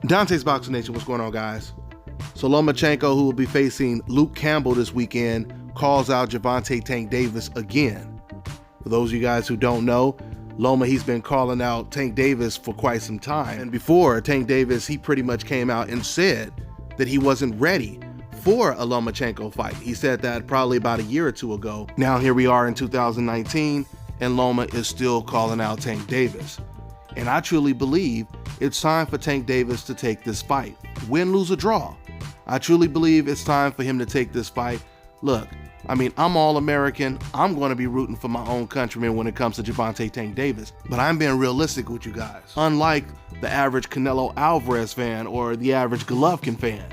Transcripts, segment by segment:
Dante's Boxing Nation, what's going on, guys? So Lomachenko, who will be facing Luke Campbell this weekend, calls out Gervonta Tank Davis again. For those of you guys who don't know, Loma, he's been calling out Tank Davis for quite some time. And before Tank Davis, he pretty much came out and said that he wasn't ready for a Lomachenko fight. He said that probably about a year or two ago. Now here we are in 2019, and Loma is still calling out Tank Davis. And I truly believe it's time for Tank Davis to take this fight. Win, lose, or draw. I truly believe it's time for him to take this fight. Look, I mean, I'm all-American. I'm going to be rooting for my own countrymen when it comes to Gervonta Tank Davis. But I'm being realistic with you guys. Unlike the average Canelo Alvarez fan or the average Golovkin fan.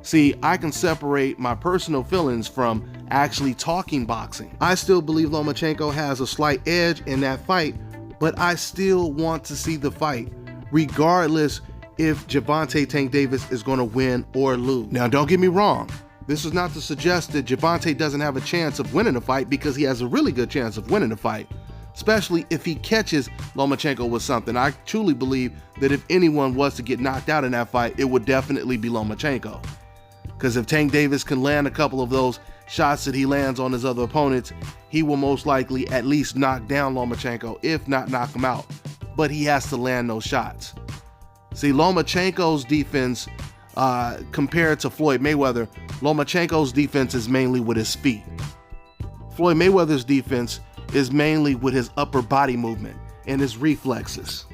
See, I can separate my personal feelings from actually talking boxing. I still believe Lomachenko has a slight edge in that fight, but I still want to see the fight, regardless if Gervonta Tank Davis is going to win or lose. Now, don't get me wrong. This is not to suggest that Gervonta doesn't have a chance of winning a fight, because he has a really good chance of winning a fight, especially if he catches Lomachenko with something. I truly believe that if anyone was to get knocked out in that fight, it would definitely be Lomachenko. Because if Tank Davis can land a couple of those shots that he lands on his other opponents, he will most likely at least knock down Lomachenko, if not knock him out. But he has to land those shots. See, Lomachenko's defense, compared to Floyd Mayweather, Lomachenko's defense is mainly with his feet. Floyd Mayweather's defense is mainly with his upper body movement and his reflexes.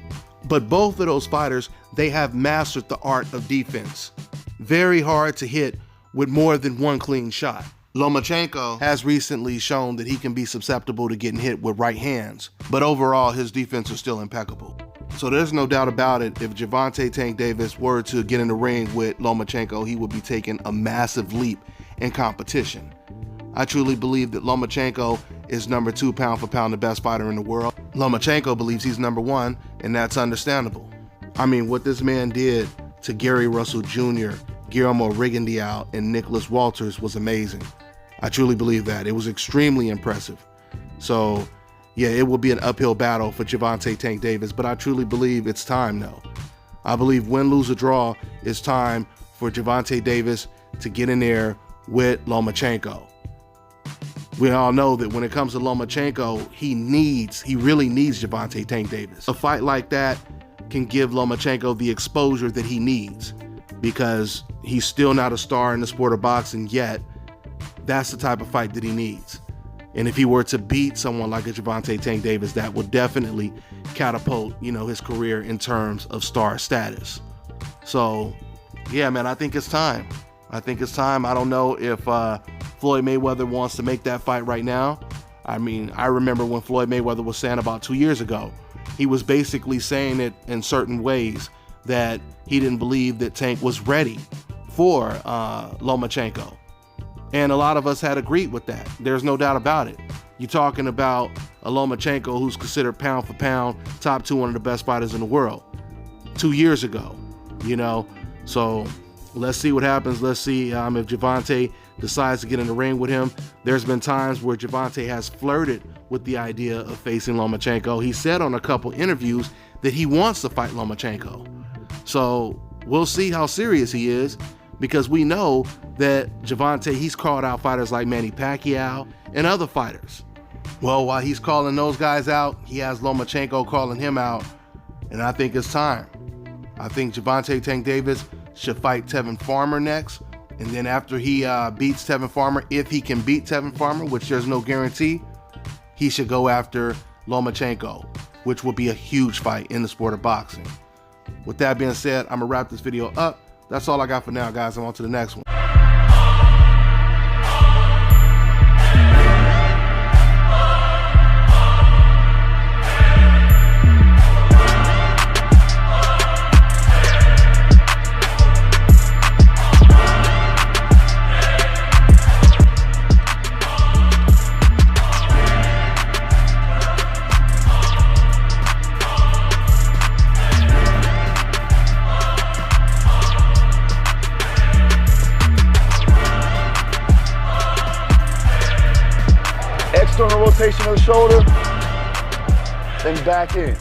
But both of those fighters, they have mastered the art of defense. Very hard to hit with more than one clean shot. Lomachenko has recently shown that he can be susceptible to getting hit with right hands, but overall his defense is still impeccable. So there's no doubt about it, if Gervonta Tank Davis were to get in the ring with Lomachenko, he would be taking a massive leap in competition. I truly believe that Lomachenko is number 2 pound for pound the best fighter in the world. Lomachenko believes he's number 1, and that's understandable. I mean, what this man did to Gary Russell Jr., Guillermo Rigondeaux, and Nicholas Walters was amazing. I truly believe that. It was extremely impressive. So yeah, it will be an uphill battle for Gervonta Tank Davis, but I truly believe it's time now. I believe win, lose, or draw, it's time for Gervonta Davis to get in there with Lomachenko. We all know that when it comes to Lomachenko, he really needs Gervonta Tank Davis. A fight like that can give Lomachenko the exposure that he needs, because he's still not a star in the sport of boxing yet. That's the type of fight that he needs. And if he were to beat someone like a Gervonta Tank Davis, that would definitely catapult, his career in terms of star status. So, yeah, man, I think it's time. I don't know if Floyd Mayweather wants to make that fight right now. I mean, I remember when Floyd Mayweather was saying about 2 years ago, he was basically saying it in certain ways that he didn't believe that Tank was ready for Lomachenko. And a lot of us had agreed with that. There's no doubt about it. You're talking about a Lomachenko who's considered pound for pound top 2, one of the best fighters in the world 2 years ago, So let's see what happens. Let's see if Gervonta decides to get in the ring with him. There's been times where Gervonta has flirted with the idea of facing Lomachenko. He said on a couple interviews that he wants to fight Lomachenko. So we'll see how serious he is, because we know that Gervonta, he's called out fighters like Manny Pacquiao and other fighters. Well, while he's calling those guys out, he has Lomachenko calling him out, and I think it's time. I think Gervonta Tank Davis should fight Tevin Farmer next, and then after he beats Tevin Farmer, if he can beat Tevin Farmer, which there's no guarantee, he should go after Lomachenko, which will be a huge fight in the sport of boxing. With that being said, I'm gonna wrap this video up. That's all I got for now, guys. I'm on to the next one. External rotation of the shoulder, then back in.